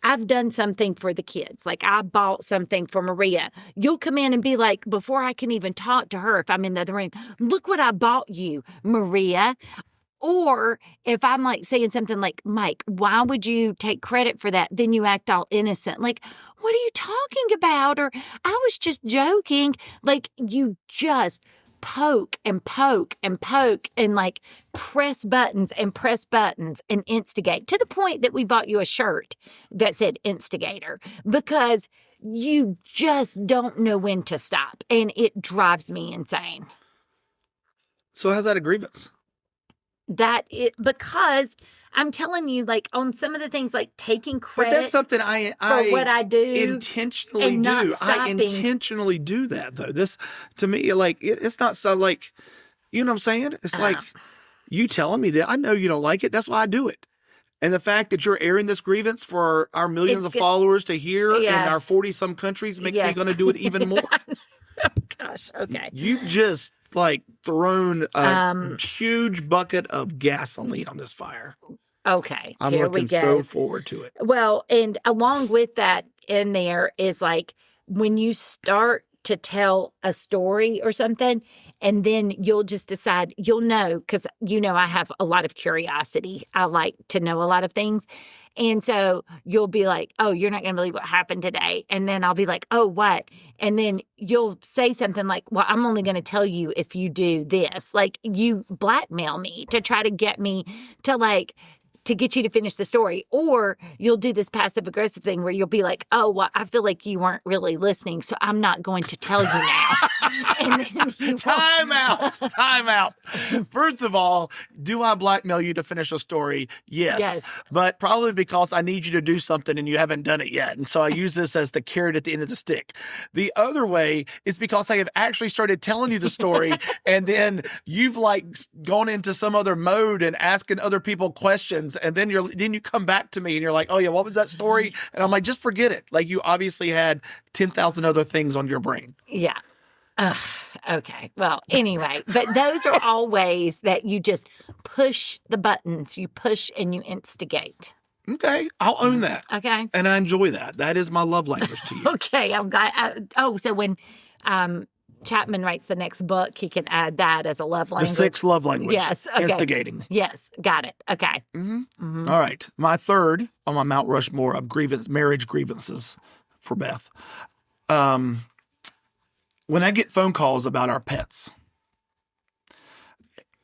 I've done something for the kids. I bought something for Maria. You'll come in and be like, before I can even talk to her, if I'm in the other room, look what I bought you, Maria. Or if I'm saying something like, Mike, why would you take credit for that? Then you act all innocent. What are you talking about? Or I was just joking. You just poke and poke and poke and press buttons and instigate, to the point that we bought you a shirt that said instigator, because you just don't know when to stop. And it drives me insane. So how's that a grievance? Because I'm telling you, on some of the things, taking credit. But that's something I for what I do intentionally and not do. I stopping. intentionally do that, though. This, to me, it's not so you know what I'm saying? It's you telling me that I know you don't like it. That's why I do it. And the fact that you're airing this grievance for our millions of followers to hear in our 40-some countries makes me going to do it even more. Gosh, okay. You just thrown a huge bucket of gasoline on this fire. Okay, I'm here looking we go. so forward to it. Well, and along with that in there is when you start to tell a story or something, and then you'll just decide, you'll know, because I have a lot of curiosity. I like to know a lot of things. And so you'll be like, oh, you're not going to believe what happened today. And then I'll be like, oh, what? And then you'll say something like, well, I'm only going to tell you if you do this. You blackmail me to try to get me to get you to finish the story. Or you'll do this passive aggressive thing where you'll be like, oh, well, I feel like you weren't really listening, so I'm not going to tell you now. And then Time out. First of all, do I blackmail you to finish a story? Yes. But probably because I need you to do something and you haven't done it yet. And so I use this as the carrot at the end of the stick. The other way is because I have actually started telling you the story and then you've gone into some other mode and asking other people questions. And then you come back to me and you're like, oh yeah, what was that story? And I'm like, just forget it. You obviously had 10,000 other things on your brain. Yeah. Okay. Well, anyway, but those are all ways that you just push the buttons. You push and you instigate. Okay. I'll own that. Okay. And I enjoy that. That is my love language to you. Okay. I'm glad. So when Chapman writes the next book, he can add that as a love language. The 6th love language. Yes. Okay. Instigating. Yes. Got it. Okay. Mm-hmm. Mm-hmm. All right. My third on my Mount Rushmore of marriage grievances for Beth. When I get phone calls about our pets,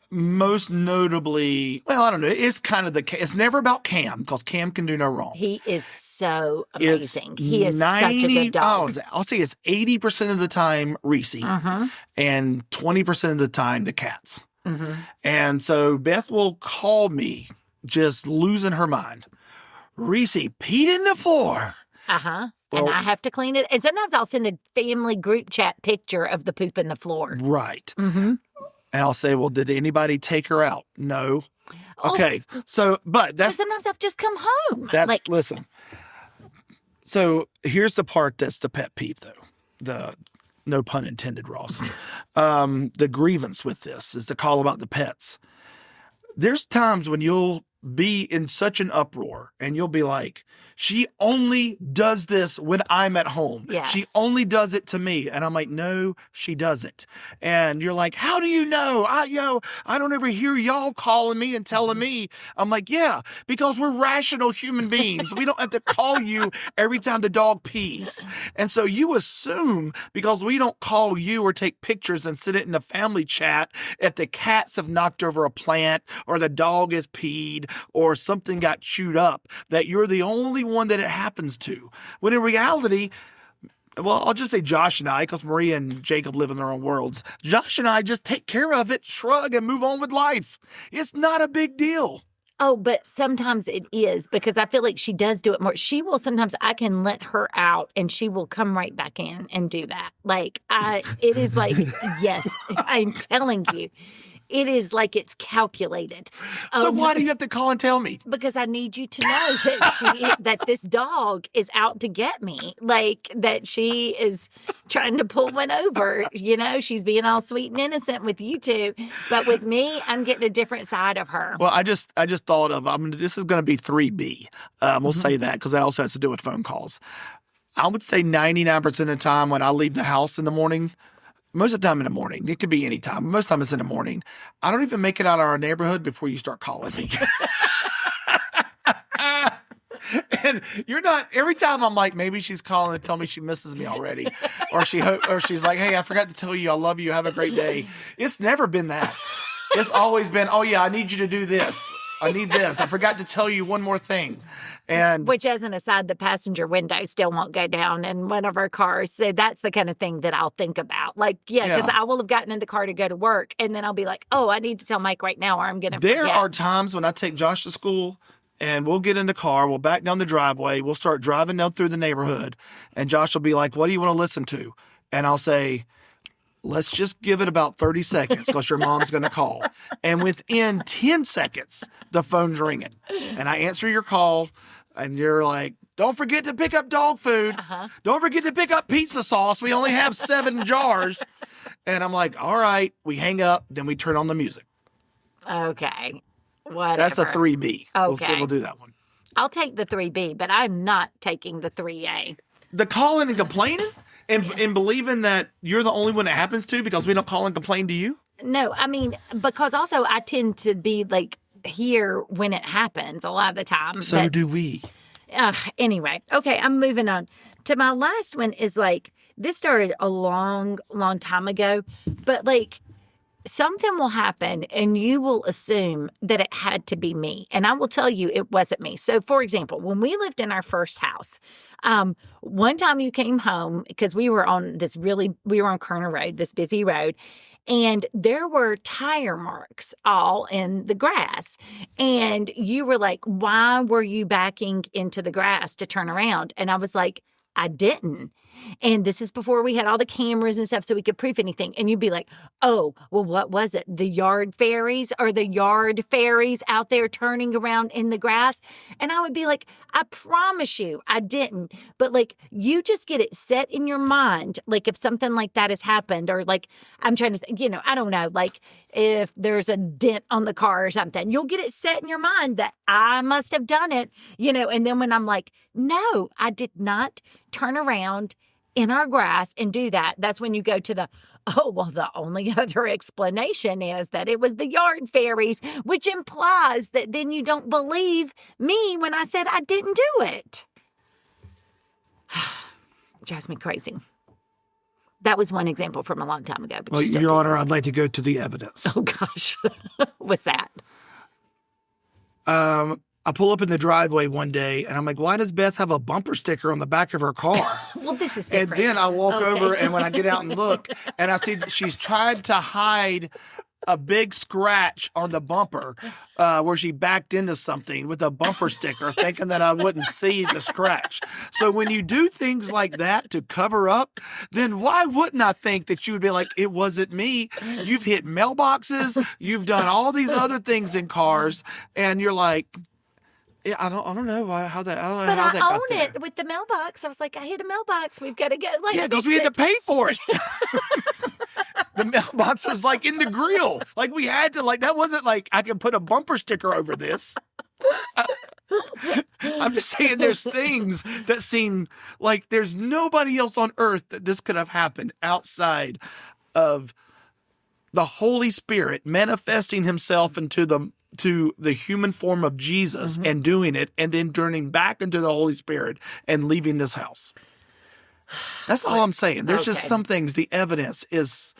most notably, well, I don't know, it's kind of it's never about Cam, because Cam can do no wrong. He is so amazing. He is such a good dog. I'll say it's 80% of the time Reese, and 20% of the time the cats. Mm-hmm. And so Beth will call me just losing her mind. Reese peed in the floor. Uh-huh. Well, and I have to clean it. And sometimes I'll send a family group chat picture of the poop in the floor. Right. Mm-hmm. And I'll say, well, did anybody take her out? No. Okay. So, but sometimes I've just come home. Listen. So here's the part that's the pet peeve, though. No pun intended, Ross. The grievance with this is the call about the pets. There's times when you'll be in such an uproar, and you'll be like, she only does this when I'm at home. Yeah. She only does it to me. And I'm like, no, she doesn't. And you're like, how do you know? I don't ever hear y'all calling me and telling me. I'm like, yeah, because we're rational human beings. We don't have to call you every time the dog pees. And so you assume because we don't call you or take pictures and sit it in the family chat if the cats have knocked over a plant or the dog is peed or something got chewed up, that you're the only one that it happens to. When in reality, well, I'll just say Josh and I, because Maria and Jacob live in their own worlds. Josh and I just take care of it, shrug, and move on with life. It's not a big deal. Oh, but sometimes it is, because I feel like she does do it more. She will sometimes, I can let her out and she will come right back in and do that. Like, it is like, yes, I'm telling you. It is like it's calculated. So why do you have to call and tell me? Because I need you to know that that this dog is out to get me. Like, that she is trying to pull one over. You know, she's being all sweet and innocent with you two. But with me, I'm getting a different side of her. Well, I just thought of, this is going to be 3B. We'll say that because that also has to do with phone calls. I would say 99% of the time when I leave the house in the morning, most of the time in the morning, it could be any time. Most of the time it's in the morning. I don't even make it out of our neighborhood before you start calling me. And you're not, every time I'm like, maybe she's calling to tell me she misses me already. Or she's like, hey, I forgot to tell you I love you. Have a great day. It's never been that. It's always been, oh yeah, I need you to do this. I need this. I forgot to tell you one more thing. And which, as an aside, the passenger window still won't go down in one of our cars. So that's the kind of thing that I'll think about. Like, because I will have gotten in the car to go to work, and then I'll be like, oh, I need to tell Mike right now or I'm going to forget. There are times when I take Josh to school, and we'll get in the car, we'll back down the driveway, we'll start driving down through the neighborhood, and Josh will be like, what do you want to listen to? And I'll say, let's just give it about 30 seconds because your mom's going to call. And within 10 seconds, the phone's ringing. And I answer your call, and you're like, don't forget to pick up dog food. Don't forget to pick up pizza sauce. We only have 7 jars. And I'm like, all right. We hang up, then we turn on the music. Okay. Whatever. That's a 3B. Okay. We'll do that one. I'll take the 3B, but I'm not taking the 3A. The calling and complaining? And believing that you're the only one that happens to because we don't call and complain to you? No, I mean, because also I tend to be like here when it happens a lot of the time. So do we. Anyway, okay, I'm moving on. To my last one is like, this started a long, long time ago, but like, something will happen and you will assume that it had to be me. And I will tell you it wasn't me. So, for example, when we lived in our first house, one time you came home because we were on Kerner Road, this busy road, and there were tire marks all in the grass. And you were like, why were you backing into the grass to turn around? And I was like, I didn't. And this is before we had all the cameras and stuff so we could proof anything. And you'd be like, oh, well, what was it? The yard fairies? Are the yard fairies out there turning around in the grass? And I would be like, I promise you, I didn't. But like, you just get it set in your mind. Like if something like that has happened, or like, I'm trying to think, I don't know, like if there's a dent on the car or something, you'll get it set in your mind that I must have done it, and then when I'm like, no, I did not turn around in our grass and do that, that's when you go to the, oh, well, the only other explanation is that it was the yard fairies, which implies that then you don't believe me when I said I didn't do it. Drives me crazy. That was one example from a long time ago. But well, Your Honor, I'd like to go to the evidence. Oh, gosh. What's that? I pull up in the driveway one day, and I'm like, why does Beth have a bumper sticker on the back of her car? Well, this is different. And then I walk over, and when I get out and look, and I see that she's tried to hide a big scratch on the bumper where she backed into something with a bumper sticker, thinking that I wouldn't see the scratch. So when you do things like that to cover up, then why wouldn't I think that you would be like, it wasn't me? You've hit mailboxes. You've done all these other things in cars, and you're like, yeah, I don't know how that. I don't know but how that got own there. it with the mailbox. I was like, I hit a mailbox. We've got to go. Like, yeah, because we had to pay for it. The mailbox was like in the grill. Like we had to. Like that wasn't like I could put a bumper sticker over this. I'm just saying there's things that seem like there's nobody else on earth that this could have happened outside of the Holy Spirit manifesting himself into the human form of Jesus and doing it, and then turning back into the Holy Spirit and leaving this house. That's all I'm saying. There's just some things, the evidence is...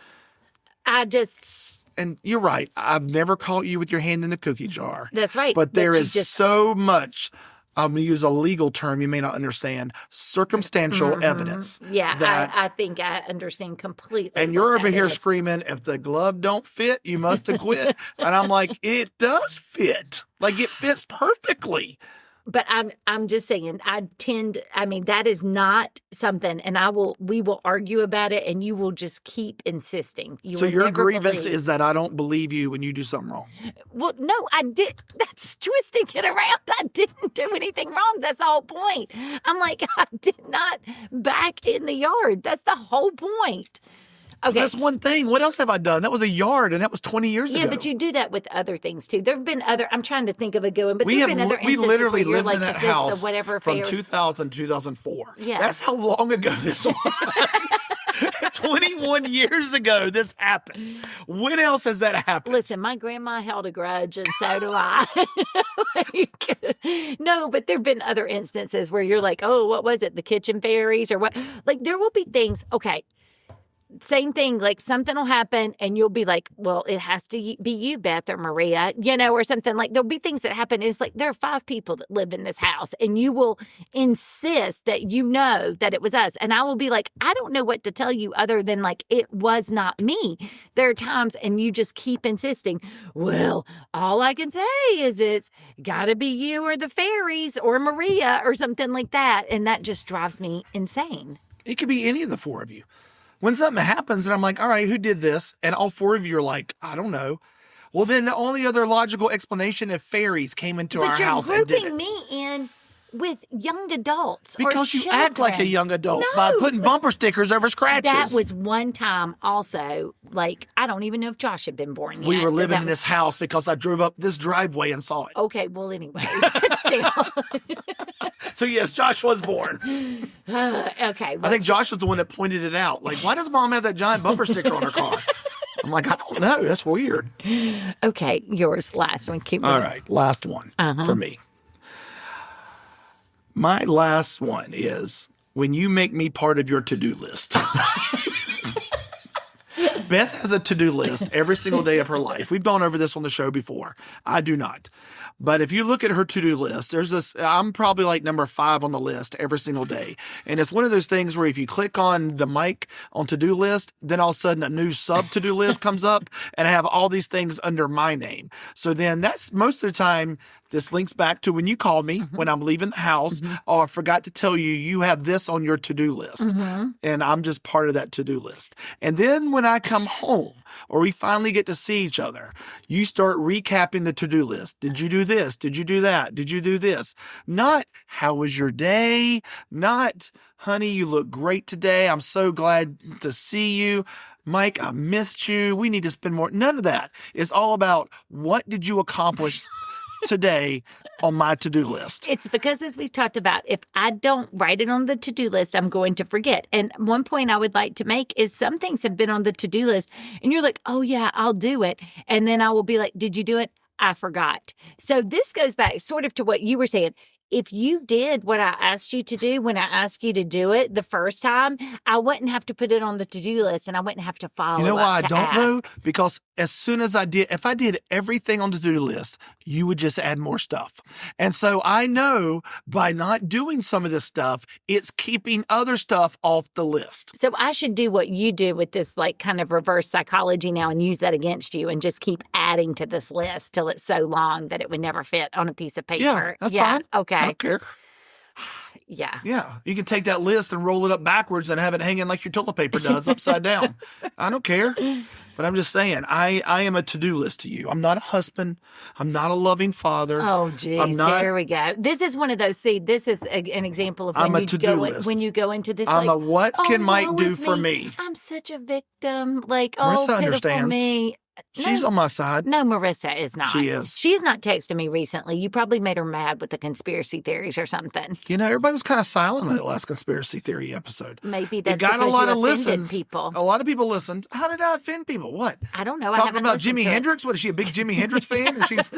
And you're right. I've never caught you with your hand in the cookie jar. That's right. But there is so much, I'm going to use a legal term you may not understand, circumstantial evidence. Yeah, I think I understand completely. And you're over here screaming, if the glove don't fit, you must have quit. And I'm like, it does fit. Like, it fits perfectly. But I'm just saying, that is not something, and we will argue about it, and you will just keep insisting. So your grievance is that I don't believe you when you do something wrong. Well, no, I did. That's twisting it around. I didn't do anything wrong. That's the whole point. I'm like, I did not back in the yard. That's the whole point. Okay. That's one thing. What else have I done? That was a yard, and that was 20 years ago. Yeah, but you do that with other things, too. There have been I'm trying to think of a good one, but there have been other instances we literally where lived in that house from 2000 to 2004. Yeah. That's how long ago this was. 21 years ago this happened. When else has that happened? Listen, my grandma held a grudge, and so do I. No, but there have been other instances where you're like, oh, what was it? The kitchen fairies or what? Like, there will be things, okay. Same thing, like something will happen and you'll be like, well, it has to be you, Beth or Maria, or something. Like, there'll be things that happen. It's like, there are 5 people that live in this house, and you will insist that you know that it was us. And I will be like, I don't know what to tell you other than like, it was not me. There are times, and you just keep insisting, well, all I can say is it's gotta be you or the fairies or Maria or something like that. And that just drives me insane. It could be any of the 4 of you. When something happens and I'm like, all right, who did this? And all 4 of you are like, I don't know. Well, then the only other logical explanation if fairies came into our house and did it. But you're grouping me in with young adults because you act like a young adult by putting bumper stickers over scratches. That was one time also, like, I don't even know if Josh had been born yet. We were living in this house because I drove up this driveway and saw it. Okay, well, anyway. Still. So, yes, Josh was born. Okay. Well, I think Josh was the one that pointed it out. Like, why does Mom have that giant bumper sticker on her car? I'm like, I don't know. That's weird. Okay, yours, last one. Keep moving. All right, last one for me. My last one is when you make me part of your to-do list. Beth has a to-do list every single day of her life. We've gone over this on the show before. I do not. But if you look at her to-do list, I'm probably like number 5 on the list every single day. And it's one of those things where if you click on the mic on to-do list, then all of a sudden a new sub to-do list comes up and I have all these things under my name. So then that's most of the time, this links back to when you called me when I'm leaving the house, or I forgot to tell you, you have this on your to-do list. And I'm just part of that to-do list. And then when I come home or we finally get to see each other, you start recapping the to-do list. Did you do this? Did you do that? Did you do this? Not, how was your day? Not, honey, you look great today. I'm so glad to see you. Mike, I missed you. We need to spend more. None of that. It's all about what did you accomplish today on my to-do list. It's because, as we've talked about, if I don't write it on the to-do list, I'm going to forget. And one point I would like to make is some things have been on the to-do list and you're like, oh yeah, I'll do it. And then I will be like, did you do it? I forgot. So this goes back sort of to what you were saying. If you did what I asked you to do when I asked you to do it the first time, I wouldn't have to put it on the to-do list and I wouldn't have to follow up. You know why I don't know? Ask. Because as soon as if I did everything on the to-do list, you would just add more stuff. And so I know by not doing some of this stuff, it's keeping other stuff off the list. So I should do what you do with this like kind of reverse psychology now and use that against you and just keep adding to this list till it's so long that it would never fit on a piece of paper. Yeah, that's fine. Okay. I don't care. Yeah. Yeah. You can take that list and roll it up backwards and have it hanging like your toilet paper does upside down. I don't care. But I'm just saying, I am a to-do list to you. I'm not a husband. I'm not a loving father. Oh, geez. Here we go. This is one of those, this is an example of when you go into this, what can Mike do for me? I'm such a victim. Like, Marissa pitiful understands. me. She's on my side. No, Marissa is not. She is. She's not texting me recently. You probably made her mad with the conspiracy theories or something. You know, everybody was kind of silent on that last conspiracy theory episode. Maybe that's it got a because lot you of offended listens. people. A lot of people listened. How did I offend people? What? I don't know. I Talking haven't about listened Jimi to it. Hendrix? What, is she a big Jimi Hendrix fan? And she's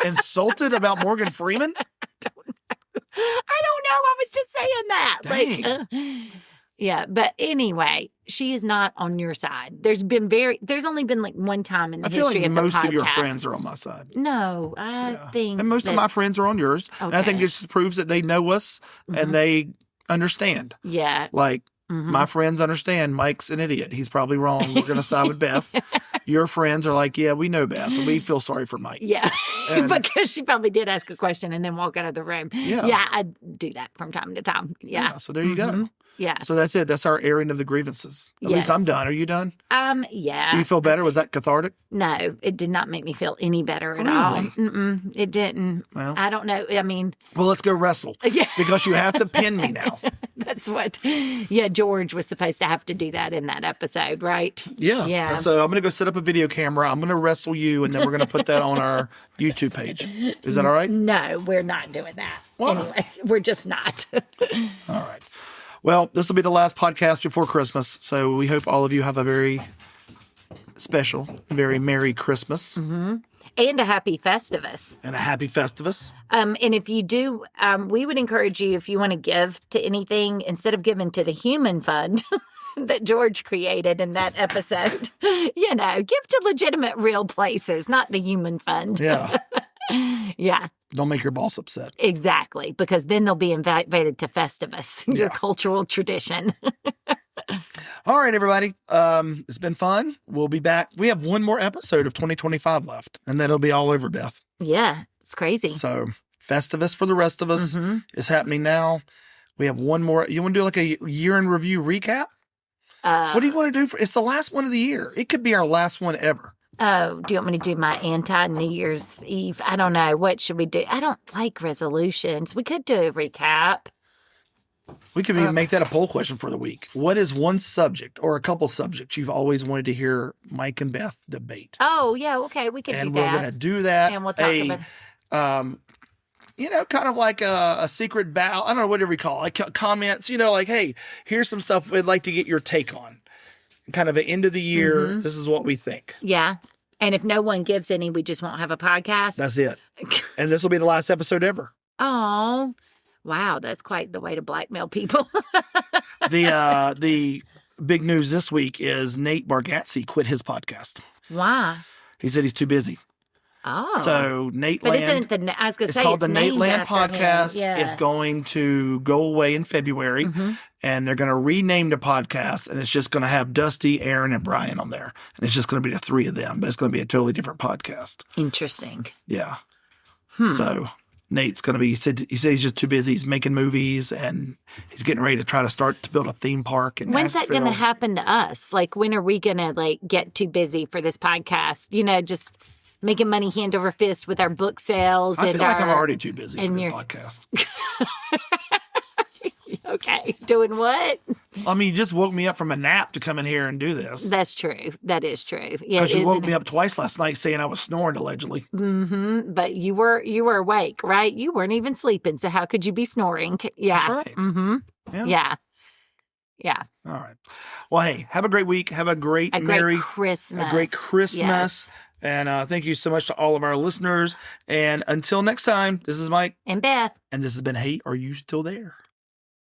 insulted about Morgan Freeman? I don't know. I was just saying that. Dang. Yeah, but anyway, she is not on your side. There's only been like one time in the I feel history like of the most podcast. of your friends are on my side. No, I think And most of my friends are on yours. And I think it just proves that they know us and they understand. Yeah. Like, my friends understand Mike's an idiot. He's probably wrong. We're going to side with Beth. Your friends are like, yeah, we know Beth. And we feel sorry for Mike. Yeah, And- because she probably did ask a question and then walk out of the room. Yeah. I do that from time to time. Yeah. So there you go. Yeah. So that's it. That's our airing of the grievances. At least I'm done. Are you done? Yeah. Do you feel better? Was that cathartic? No, it did not make me feel any better at Really? all. It didn't. Well. I don't know. I mean, Well, let's go wrestle. Yeah. Because you have to pin me now. that's what. Yeah, George was supposed to have to do that in that episode, right? Yeah. Yeah. And so I'm going to go set up a video camera. I'm going to wrestle you, and then we're going to put that on our YouTube page. Is that all right? No, we're not doing that. Why? Anyway, we're just not. All right. Well, this will be the last podcast before Christmas, so we hope all of you have a very special, very Merry Christmas And a happy Festivus. and a Happy Festivus. And if you do, we would encourage you, if you want to give to anything, instead of giving to the human fund that George created in that episode, give to legitimate real places, not the human fund. Yeah. Yeah, Don't make your boss upset. exactly. Because then they'll be invited to Festivus, your Yeah. cultural tradition. All right, everybody. It's been fun. We'll be back. We have one more episode of 2025 left, and then it'll be all over, Beth. Yeah, it's crazy. So Festivus for the rest of us is happening now. We have one more. You want to do like a year in review recap? What do you want to do? It's the last one of the year. It could be our last one ever. Oh, do you want me to do my anti-New Year's Eve? I don't know. What should we do? I don't like resolutions. We could do a recap. We could even make that a poll question for the week. What is one subject or a couple subjects you've always wanted to hear Mike and Beth debate? Oh, yeah, okay. We could do And that. we're going to do that. And we'll talk about kind of like a secret bow. I don't know, whatever you call it. Like comments, like, hey, here's some stuff we'd like to get your take on. Kind of an end of the year. This is what we think. Yeah. And if no one gives any, we just won't have a podcast. That's it. And this will be the last episode ever. Oh, wow. That's quite the way to blackmail people. The big news this week is Nate Bargatze quit his podcast. Why? He said he's too busy. Oh. So Nate But Land. isn't it I was going to It's say called the Nate named Land after him. Podcast. Yeah. It's going to go away in February, and they're going to rename the podcast, and it's just going to have Dusty, Aaron, and Brian on there, and it's just going to be the three of them, but it's going to be a totally different podcast. Interesting. Yeah. So Nate's going to be. He said he's just too busy. He's making movies, and he's getting ready to try to start to build a theme park. In When's that going to Nashville. happen to us? Like, when are we going to get too busy for this podcast? Just making money hand over fist with our book sales. I and feel like I'm our- already too busy for and this your- podcast. Okay. Doing what? I mean, you just woke me up from a nap to come in here and do this. That's true. That is true. Yeah. Because you isn't woke me it? up twice last night saying I was snoring allegedly. But you were awake, right? You weren't even sleeping. So how could you be snoring? Yeah. That's right. Mm-hmm. Yeah. Yeah. Yeah. All right. Well, hey, have a great week. Have a great Merry Christmas. A great Christmas. Yes. And thank you so much to all of our listeners. And until next time, this is Mike. And Beth. And this has been Hey, Are You Still There?